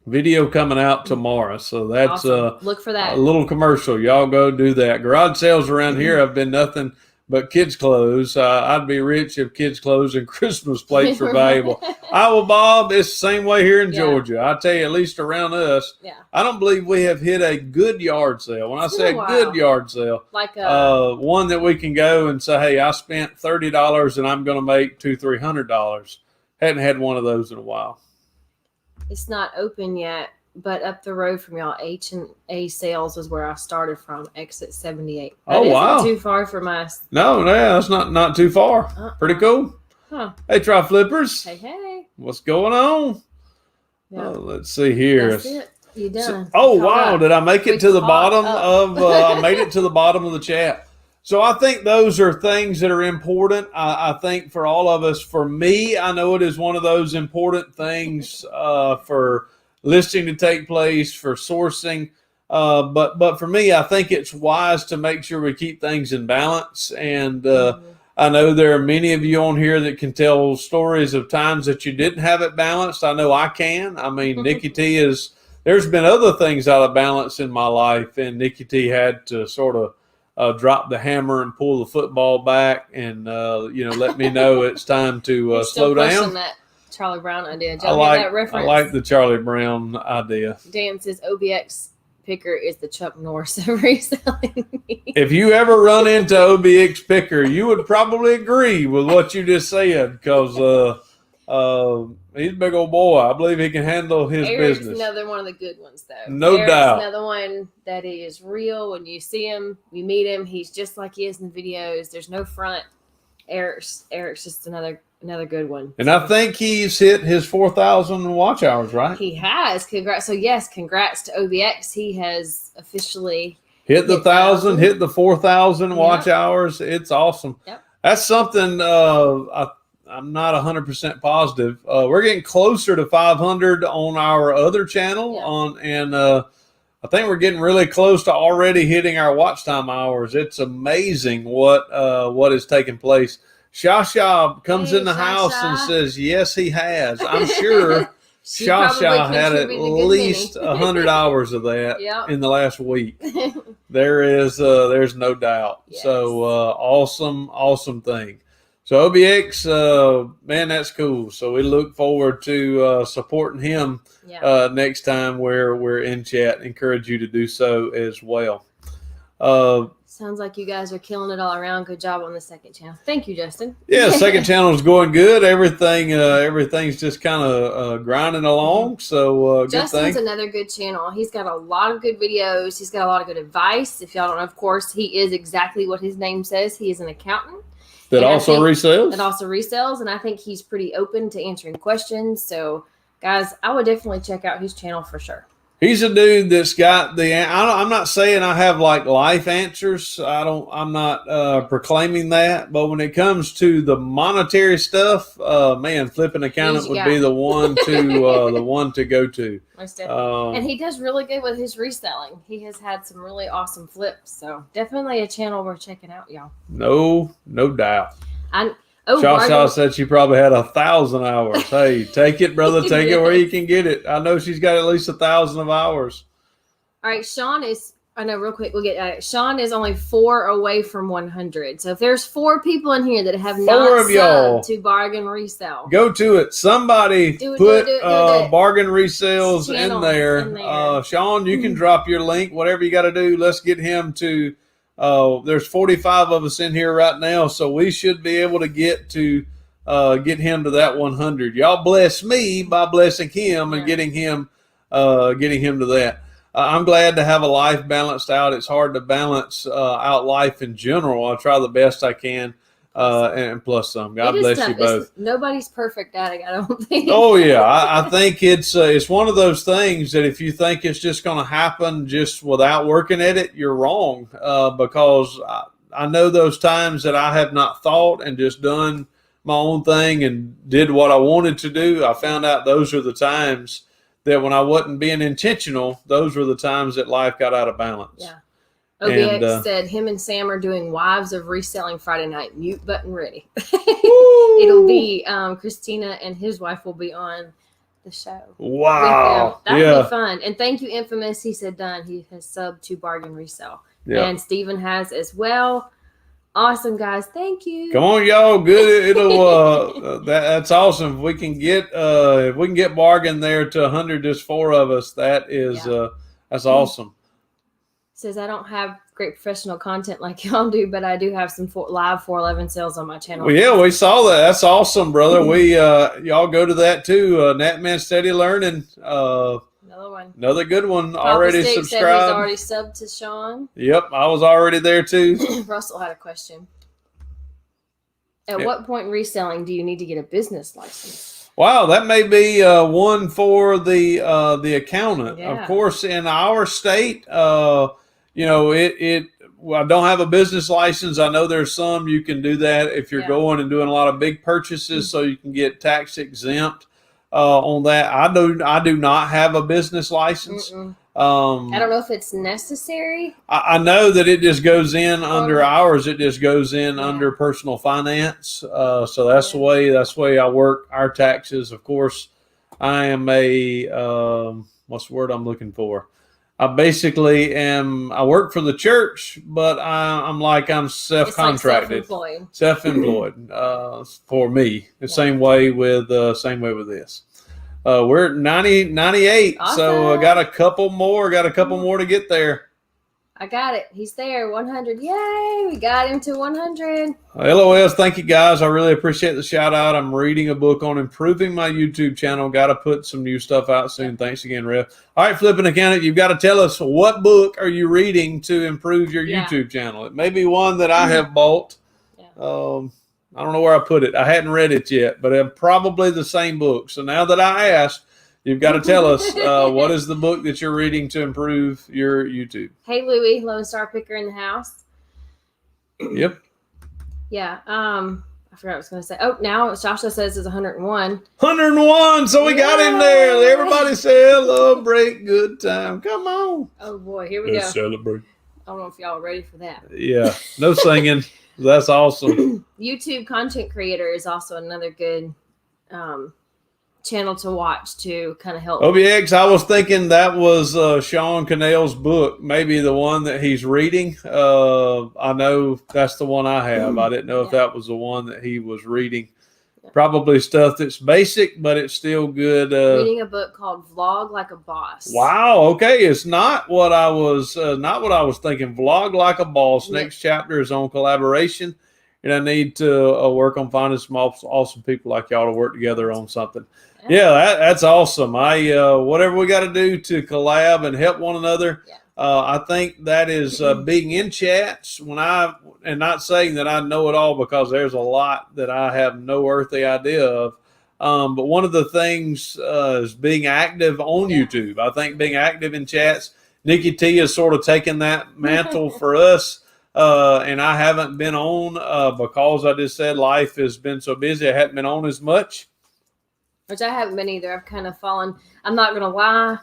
Video coming out tomorrow, so that's awesome. Look for that. A little commercial. Y'all go do that. Garage sales around here have been nothing but kids' clothes. I'd be rich if kids' clothes and Christmas plates were valuable. Well, Bob, it's the same way here in Georgia. I tell you, at least around us, I don't believe we have hit a good yard sale. When I say a good yard sale, like one that we can go and say, hey, I spent $30 and I'm going to make $200-$300. Hadn't had one of those in a while. It's not open yet, but up the road from y'all, H&A Sales is where I started from, exit 78. That isn't too far from us. No, that's not too far. Pretty cool. Huh. Hey, Tri Flippers. Hey. What's going on? Yeah. Let's see here. That's it. You done. Wow. Did I make it to the bottom of I made it to the bottom of the chat. So I think those are things that are important. I think for all of us, for me, I know it is one of those important things for listing to take place, for sourcing. But for me, I think it's wise to make sure we keep things in balance. And I know there are many of you on here that can tell stories of times that you didn't have it balanced. I know I can. I mean, NikkiT there's been other things out of balance in my life, and NikkiT had to sort of drop the hammer and pull the football back and, let me know it's time to slow down. That Charlie Brown idea. Did y'all get that reference? I like the Charlie Brown idea. Dan says OBX picker is the Chuck Norris of reselling. If you ever run into OBX picker, you would probably agree with what you just said because he's a big old boy. I believe he can handle his Eric's business. Another one of the good ones, though. No doubt. Another one that is real. When you see him, you meet him. He's just like he is in the videos. There's no front. Eric's just another good one. And I think he's hit his 4,000 watch hours, right? He has. Congrats. So yes, congrats to OBX. He has officially hit the 1,000, hit the 4,000 watch hours. It's awesome. Yep. That's something I'm not 100% positive. We're getting closer to 500 on our other channel I think we're getting really close to already hitting our watch time hours. It's amazing what is taking place. Shasha comes in the house and says, yes, he has. I'm sure Shasha had at least 100 hours of that in the last week. There's no doubt. Yes. So awesome thing. So OBX, man, that's cool. So we look forward to supporting him next time we're in chat. Encourage you to do so as well. Sounds like you guys are killing it all around. Good job on the second channel. Thank you, Justin. Yeah, second channel is going good. Everything's just kind of grinding along. So Justin's another good channel. He's got a lot of good videos. He's got a lot of good advice. If y'all don't know, of course, he is exactly what his name says. He is an accountant. That also resells? That also resells, and I think he's pretty open to answering questions. So, guys, I would definitely check out his channel for sure. He's a dude that's got I'm not saying I have like life answers. I'm not proclaiming that. But when it comes to the monetary stuff, man, flipping accountant would be the one to go to. Most definitely. And he does really good with his reselling. He has had some really awesome flips. So definitely a channel worth checking out, y'all. No doubt. Shasha said she probably had 1,000 hours. Hey, take it, brother. Take it where you can get it. I know she's got at least 1,000 of hours. All right, Sean is. I know, real quick, we'll get Sean is only 4 away from 100. So if there's 4 people in here that have not subbed to Bargain Resale, go to it. Somebody put Bargain Resales in there. Sean, you can drop your link. Whatever you got to do. Let's get him to. There's 45 of us in here right now, so we should be able to get him to that 100. Y'all bless me by blessing him and getting him to that. I'm glad to have a life balanced out. It's hard to balance out life in general. I try the best I can, and plus some. God bless you both. Nobody's perfect at it, I don't think. Oh yeah, I think it's one of those things that if you think it's just going to happen just without working at it, you're wrong. Because I know those times that I have not thought and just done my own thing and did what I wanted to do, I found out those are the times that when I wasn't being intentional, those were the times that life got out of balance. Yeah. OBX said him and Sam are doing Wives of Reselling Friday night. Mute button ready. It'll be Christina and his wife will be on the show. Wow. That'll be fun. And thank you, Infamous. He said done. He has subbed to Bargain Resale. Yeah. And Steven has as well. Awesome, guys. Thank you. Come on, y'all. Good. It'll that's awesome. If we can get Bargain there to 100, just 4 of us, that is that's awesome. Says I don't have great professional content like y'all do, but I do have some live 411 sales on my channel. Well, yeah, we saw that. That's awesome, brother. We y'all go to that too. Nat Man Steady Learning. Another one. Another good one. Papa already Stick subscribed. Said he's already subbed to Sean. Yep, I was already there too. Russell had a question. At what point in reselling do you need to get a business license? Wow, that may be one for the accountant. Yeah. Of course, in our state, you know, I don't have a business license. I know there's some you can do that if you're going and doing a lot of big purchases, so you can get tax exempt on that. I do not have a business license. I don't know if it's necessary. I know that it just goes in under ours. It just goes in under personal finance. So that's the way I work our taxes. Of course, I am a what's the word I'm looking for? I basically I work for the church, but I'm self-contracted, like self-employed for me. The same way with this. We're at 98, awesome. So I got a couple more to get there. I got it. He's there. 100. Yay! We got him to 100. LOS, thank you guys. I really appreciate the shout out. I'm reading a book on improving my YouTube channel. Got to put some new stuff out soon. Thanks again, Rev. All right, Flipping Accountant, you've got to tell us what book are you reading to improve your YouTube channel. It may be one that I have bought. I don't know where I put it. I hadn't read it yet, but it's probably the same book. So now that I asked, you've got to tell us what is the book that you're reading to improve your YouTube. Hey, Louie, Lone Star Picker in the house. Yep. Yeah. I forgot what I was going to say. Oh, now Shasha says it's 101. 101. So we got him there. Everybody celebrate good time. Come on. Oh, boy. Here we go. Celebrate. I don't know if y'all are ready for that. Yeah. No singing. That's awesome. YouTube content creator is also another good channel to watch to kind of help. OBX, I was thinking that was Sean Cannell's book, maybe the one that he's reading. I know that's the one I have. I didn't know if that was the one that he was reading. Probably stuff that's basic, but it's still good. Reading a book called Vlog Like a Boss. Wow. Okay, it's not what I was thinking. Vlog Like a Boss. Next chapter is on collaboration, and I need to work on finding some awesome people like y'all to work together on something. Yeah, that's awesome. Whatever we got to do to collab and help one another. I think that is being in chats and not saying that I know it all, because there's a lot that I have no earthly idea of. But one of the things is being active on YouTube. I think being active in chats. NikkiT has sort of taken that mantle for us. And I haven't been on because I just said life has been so busy. I hadn't been on as much. Which I haven't been either. I've kind of fallen. I'm not going to lie.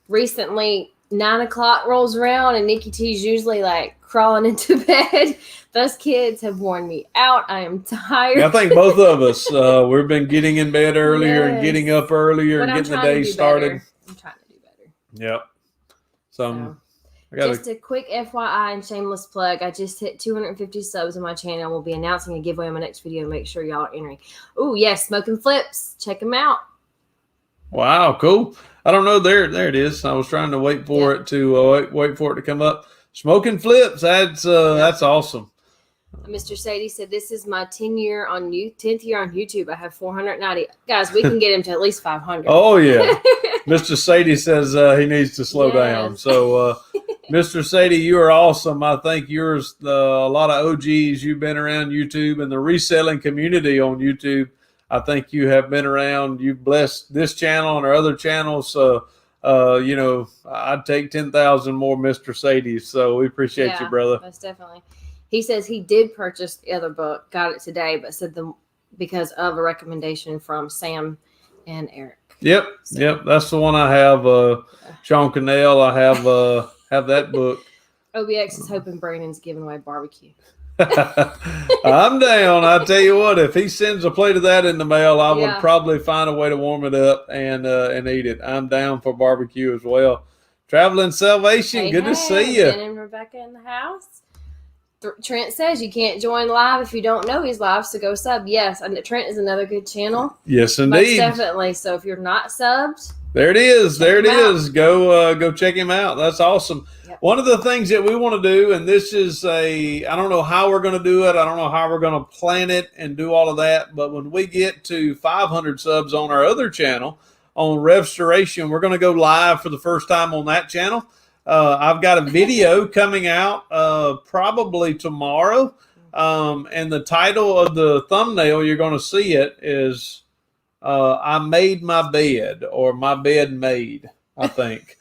Recently, 9 o'clock rolls around and NikkiT's usually like crawling into bed. Those kids have worn me out. I am tired. I think both of us, we've been getting in bed earlier and getting up earlier and getting the day started. I'm trying to do better. Yep. So just a quick FYI and shameless plug. I just hit 250 subs on my channel. We'll be announcing a giveaway on my next video. Make sure y'all are entering. Oh, yes. Smoking Flips. Check them out. Wow. Cool. I don't know. There it is. I was trying to wait for it to come up. Smoking Flips. That's awesome. Mr. Sadie said, this is my 10th year on YouTube. I have 490. Guys, we can get him to at least 500. Oh, yeah. Mr. Sadie says he needs to slow down. So, Mr. Sadie, you are awesome. I think you're a lot of OGs. You've been around YouTube and the reselling community on YouTube. I think you have been around. You've blessed this channel and our other channels. So, I'd take 10,000 more Mr. Sadies. So we appreciate you, brother. Most definitely. He says he did purchase the other book, got it today, but said the because of a recommendation from Sam and Eric. Yep. That's the one I have. Sean Cannell. I have that book. OBX is hoping Brandon's giving away barbecue. I'm down. I tell you what, if he sends a plate of that in the mail, I would probably find a way to warm it up and eat it. I'm down for barbecue as well. Traveling Salvation, good to see you. Ben and Rebecca in the house. Trent says you can't join live if you don't know he's live, so go sub. Yes, and Trent is another good channel. Yes, indeed. Most definitely. So if you're not subbed, there it is. Go check him out. That's awesome. Yep. One of the things that we want to do, and this is I don't know how we're going to do it. I don't know how we're going to plan it and do all of that. But when we get to 500 subs on our other channel, on Restoration, we're going to go live for the first time on that channel. I've got a video coming out probably tomorrow. And the title of the thumbnail, you're going to see it, is I made my bed, or my bed made, I think.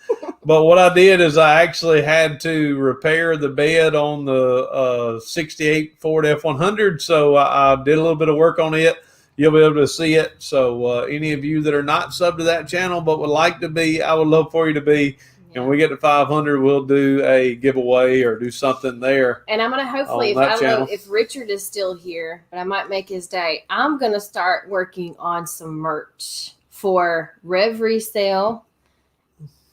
But what I did is I actually had to repair the bed on the 68 Ford F100. So I did a little bit of work on it. You'll be able to see it. So any of you that are not subbed to that channel but would like to be, I would love for you to be. And when we get to 500, we'll do a giveaway or do something there. And I'm going to hopefully, I don't know if Richard is still here, but I might make his day. I'm going to start working on some merch for Rev Resale.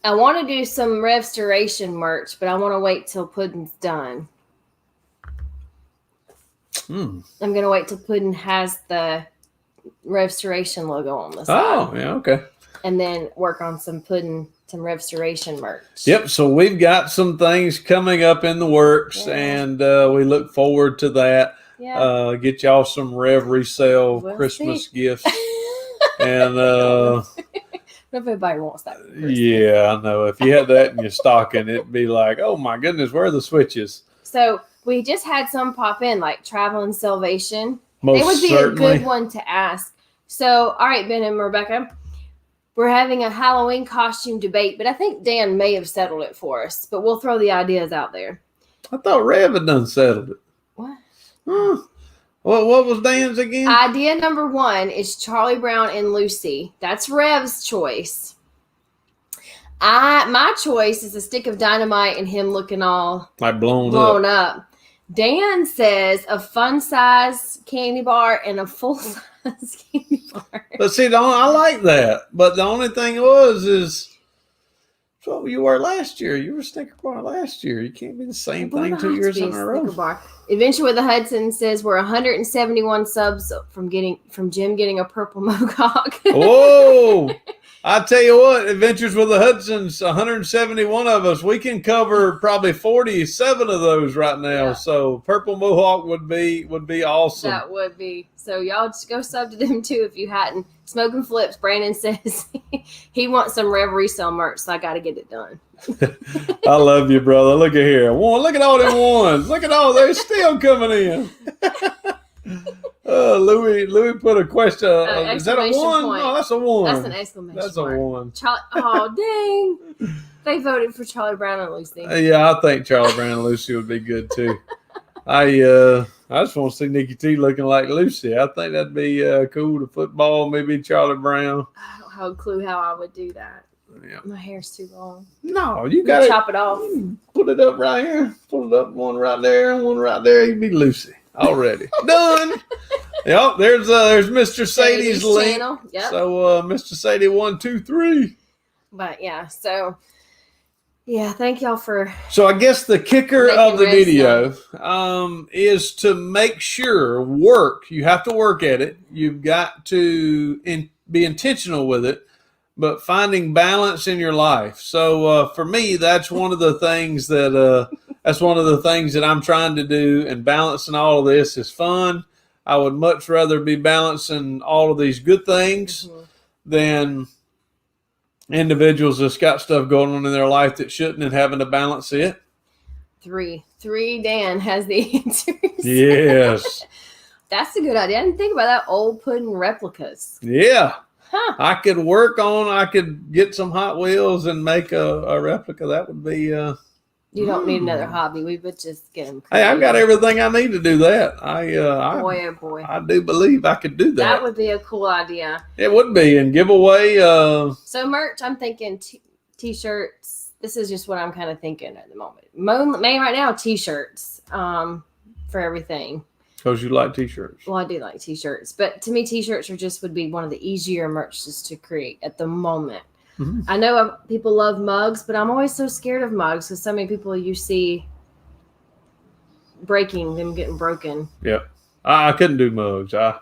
I want to do some Restoration merch, but I want to wait till Puddin's done. I'm going to wait till Puddin has the Restoration logo on the side. Oh, yeah, okay. And then work on some Restoration merch. Yep. So we've got some things coming up in the works, and we look forward to that. Yeah. Get y'all some Rev Resale Christmas gifts. And everybody wants that. Yeah, I know. If you had that in your stocking, it'd be like, oh my goodness, where are the switches? So we just had some pop in, like Traveling Salvation. Most it would be certainly a good one to ask. So, all right, Ben and Rebecca. We're having a Halloween costume debate, but I think Dan may have settled it for us. But we'll throw the ideas out there. I thought Rev had done settled it. What? What was Dan's again? Idea number 1 is Charlie Brown and Lucy. That's Rev's choice. My choice is a stick of dynamite and him looking all like blown up. Dan says a fun size candy bar and a full size candy bar. But see, I like that. But the only thing is what you were last year. You were Snicker bar last year. You can't be the same thing 2 years in a row. Bar. Adventure with the Hudson says we're 171 subs from Jim getting a purple mohawk. Whoa! I tell you what, Adventures with the Hudsons, 171 of us. We can cover probably 47 of those right now. Yeah. So purple mohawk would be awesome. That would be. So y'all just go sub to them too if you hadn't. Smoking Flips, Brandon says he wants some Rev Resale merch, so I got to get it done. I love you, brother. Look at here. Look at all them ones. Look at all, they're still coming in. Louis put a question. Is that a 1? Point. No, that's a 1. That's an exclamation That's mark. A 1. Oh, dang. They voted for Charlie Brown and Lucy. Yeah, I think Charlie Brown and Lucy would be good too. I just want to see NikkiT looking like Lucy. I think that'd be cool to football, maybe Charlie Brown. I don't have a clue how I would do that. Yeah. My hair's too long. No, you got to chop it off. Put it up right here. Put it up, one right there and one right there. You'd be Lucy already. Done. Yep, there's Mr. Sadie's link. Yep. So Mr. Sadie 1, 2, 3. But yeah, so yeah, thank y'all for. So I guess the kicker of the video is to make sure you have to work at it. You've got to be intentional with it, but finding balance in your life. So for me, that's one of the things that I'm trying to do, and balancing all of this is fun. I would much rather be balancing all of these good things than individuals that's got stuff going on in their life that shouldn't, and having to balance it. 3 Dan has the answers. Yes. That's a good idea. I didn't think about that. Old pudding replicas. Yeah. Huh. I could get some Hot Wheels and make a replica. That would be You don't need another hobby. We would just get them. Hey, I've got everything I need to do that. Boy. I do believe I could do that. That would be a cool idea. It would be. And give away. So merch, I'm thinking t-shirts. This is just what I'm kind of thinking at the moment. Main right now, t-shirts for everything. Because you like t-shirts. Well, I do like t-shirts. But to me, t-shirts would be one of the easier merches to create at the moment. Mm-hmm. I know people love mugs, but I'm always so scared of mugs because so many people you see getting broken. Yep. I couldn't do mugs. I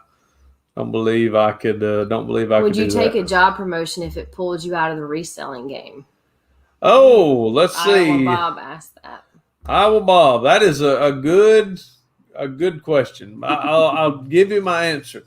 don't believe I could. Would you take a job promotion if it pulled you out of the reselling game? Oh, let's see. Iowa Bob asked that. Iowa Bob, that is a good question. I'll give you my answer.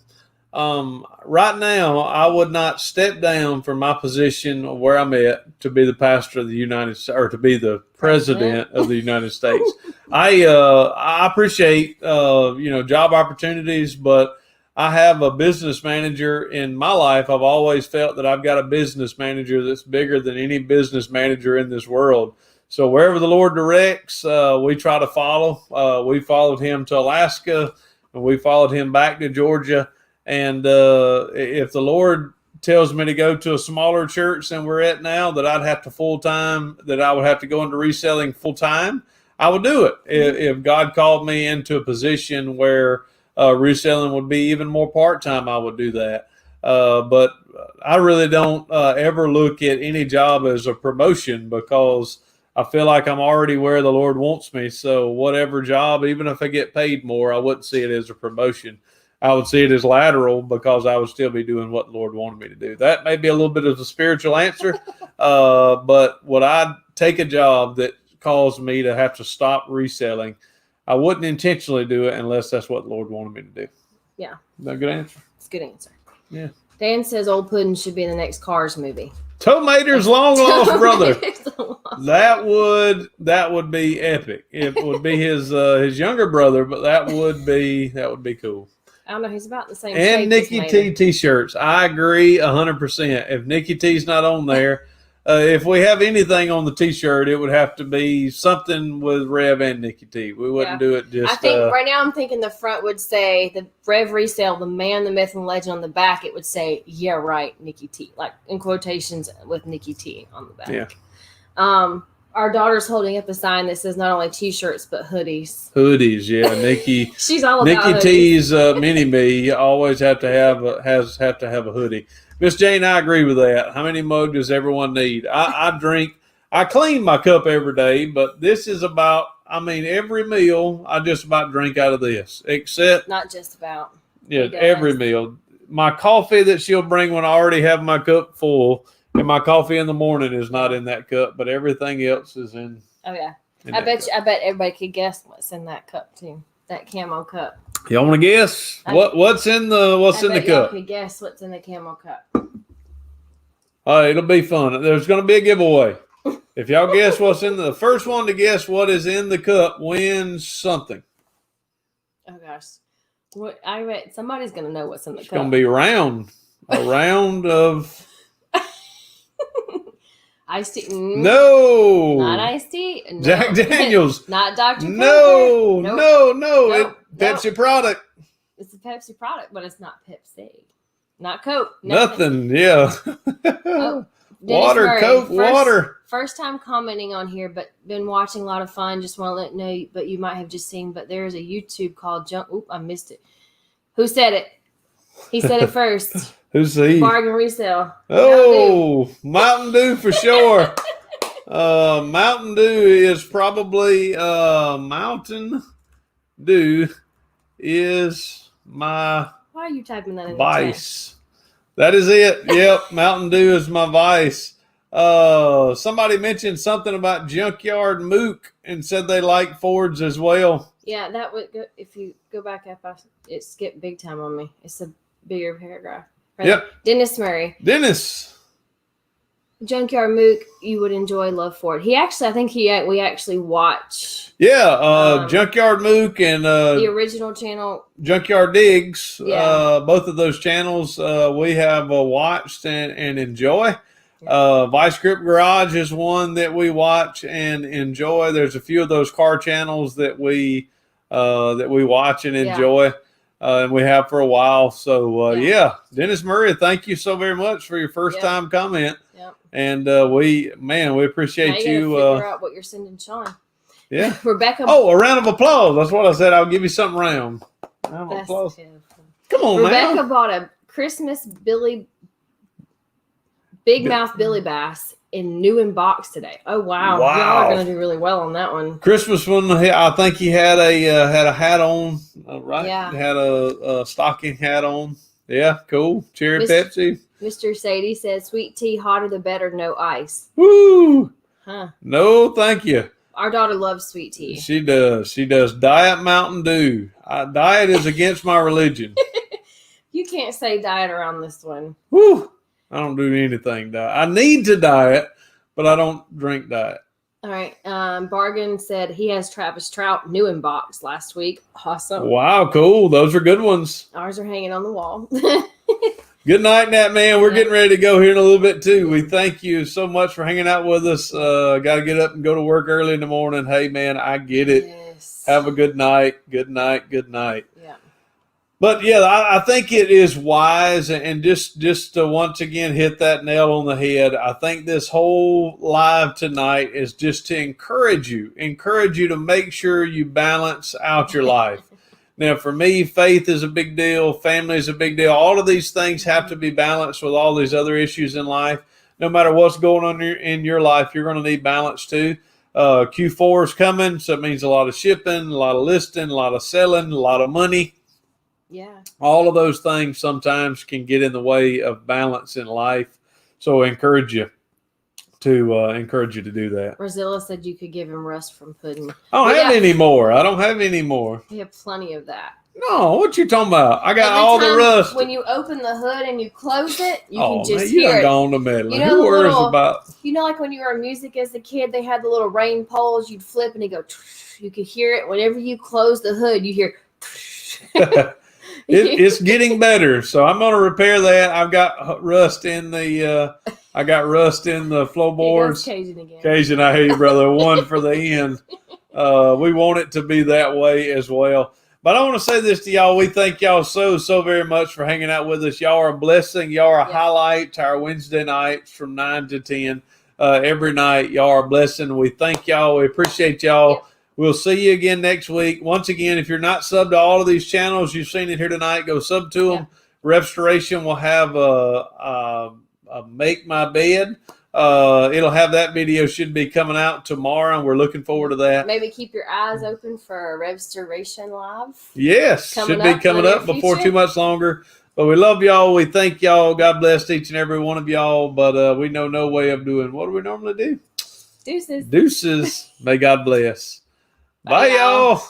Right now, I would not step down from my position of where I'm at to be the pastor of the United States or to be the president of the United States. I appreciate job opportunities, but I have a business manager in my life. I've always felt that I've got a business manager that's bigger than any business manager in this world. So wherever the Lord directs, we try to follow. We followed him to Alaska, and we followed him back to Georgia. And if the Lord tells me to go to a smaller church than we're at now, that I would have to go into reselling full time, I would do it. If God called me into a position where reselling would be even more part-time, I would do that. But I really don't ever look at any job as a promotion because I feel like I'm already where the Lord wants me. So whatever job, even if I get paid more, I wouldn't see it as a promotion. I would see it as lateral because I would still be doing what the Lord wanted me to do. That may be a little bit of a spiritual answer, but would I take a job that caused me to have to stop reselling? I wouldn't intentionally do it unless that's what the Lord wanted me to do. Yeah. Is that a good answer? It's a good answer. Yeah. Dan says Old Puddin' should be in the next Cars movie. Tow Mater's long lost brother. That would be epic. It would be his younger brother, but that would be cool. I don't know. He's about the same. And NikkiT t-shirts. I agree 100%. If NikkiT's not on there, if we have anything on the t-shirt, it would have to be something with Rev and NikkiT. We wouldn't do it just. I think right now I'm thinking the front would say the Rev Resale, the man, the myth, and the legend. On the back, it would say, "Yeah, right, NikkiT," like in quotations with NikkiT on the back. Yeah. Our daughter's holding up a sign that says not only t-shirts but hoodies. Hoodies, yeah. Nikki. She's all about NikkiT's mini me always have to have a hoodie. Miss Jane, I agree with that. How many mugs does everyone need? I clean my cup every day, but this is about. Every meal I just about drink out of this, except not just about. Yeah, every meal. My coffee that she'll bring when I already have my cup full. And my coffee in the morning is not in that cup, but everything else is in. Oh yeah, I bet everybody could guess what's in that cup too. That camo cup. Y'all want to guess what's in the cup? Y'all could guess what's in the camo cup. All right, it'll be fun. There's going to be a giveaway. If y'all guess what's in the first one to guess what is in the cup wins something. Oh gosh, I bet somebody's going to know what's in the cup. It's going to be a round of. Iced tea. No. Not iced tea. No. Jack Daniels. Not Dr. Pepper. No. Pepsi product. It's a Pepsi product, but it's not Pepsi. Not Coke. Nothing. Yeah. Water, Murray, Coke, water. First time commenting on here, but been watching a lot of fun. Just want to let you know, but you might have just seen, but there's a YouTube called Jump. Oop, I missed it. Who said it? He said it first. Who's he? Bargain Resale. Oh, Mountain Dew for sure. Mountain Dew is probably Mountain Dew is my. Why are you typing that in vice? That is it. Yep, Mountain Dew is my vice. Somebody mentioned something about Junkyard Mook and said they like Fords as well. Yeah, that would go, if you go back up, it skipped big time on me. It's a bigger paragraph. Right? Yep. Dennis Murray. Dennis. Junkyard Mook, you would enjoy Love Ford. We actually watch. Yeah, Junkyard Mook and the original channel. Junkyard Digs. Yeah. Both of those channels we have watched and enjoy. Vice Grip Garage is one that we watch and enjoy. There's a few of those car channels that we watch and enjoy, and we have for a while. So Dennis Murray, thank you so very much for your first time comment. Yep. And we appreciate you. Figure out what you're sending Sean. Yeah, Rebecca. Oh, a round of applause. That's what I said. I'll give you something round. Round of applause. Come on, Rebecca bought a Christmas Big Mouth Billy Bass in new in box today. Oh wow. Y'all are going to do really well on that one. Christmas one. I think he had a hat on, right? Yeah. Had a stocking hat on. Yeah, cool. Cherry Pepsi. Mr. Sadie says, "Sweet tea, hotter the better, no ice." Woo! Huh? No, thank you. Our daughter loves sweet tea. She does. She does. Diet Mountain Dew. Diet is against my religion. You can't say diet around this one. Woo! I don't do anything diet. I need to diet, but I don't drink diet. All right. Bargain said he has Travis Trout new in box last week. Awesome. Wow, cool. Those are good ones. Ours are hanging on the wall. Good night, Nat, man. We're getting ready to go here in a little bit, too. We thank you so much for hanging out with us. Got to get up and go to work early in the morning. Hey, man, I get it. Yes. Have a good night. Good night. Good night. Yeah. But, I think it is wise, and just to once again hit that nail on the head, I think this whole live tonight is just to encourage you to make sure you balance out your life. Now, for me, faith is a big deal. Family is a big deal. All of these things have to be balanced with all these other issues in life. No matter what's going on in your life, you're going to need balance too. Q4 is coming, so it means a lot of shipping, a lot of listing, a lot of selling, a lot of money. Yeah. All of those things sometimes can get in the way of balance in life. So I encourage you to do that. Rosilla said you could give him rust from pudding. I don't have any more. I don't have any more. We have plenty of that. No, what you talking about? I got all the rust. When you open the hood and you close it, you can just hear it. Gone to meddling. Who worries about? You know, like when you were in music as a kid, they had the little rain poles. You'd flip and it go. You could hear it. Whenever you close the hood, you hear. It's getting better, so I'm going to repair that. I've got rust in the floorboards. Cajun, I hear you, brother. One for the end. We want it to be that way as well. But I want to say this to y'all. We thank y'all so very much for hanging out with us. Y'all are a blessing. Y'all are a highlight to our Wednesday nights from 9 to 10 every night. Y'all are a blessing. We thank y'all. We appreciate y'all. Yeah. We'll see you again next week. Once again, if you're not subbed to all of these channels, you've seen it here tonight, go sub to them. Restoration will have a Make My Bed. It'll have that video, should be coming out tomorrow, and we're looking forward to that. Maybe keep your eyes open for Restoration Live. Yes, should be coming up before too much longer. But we love y'all. We thank y'all. God bless each and every one of y'all. But we know no way of doing what do we normally do? Deuces. Deuces. May God bless. Bye, y'all.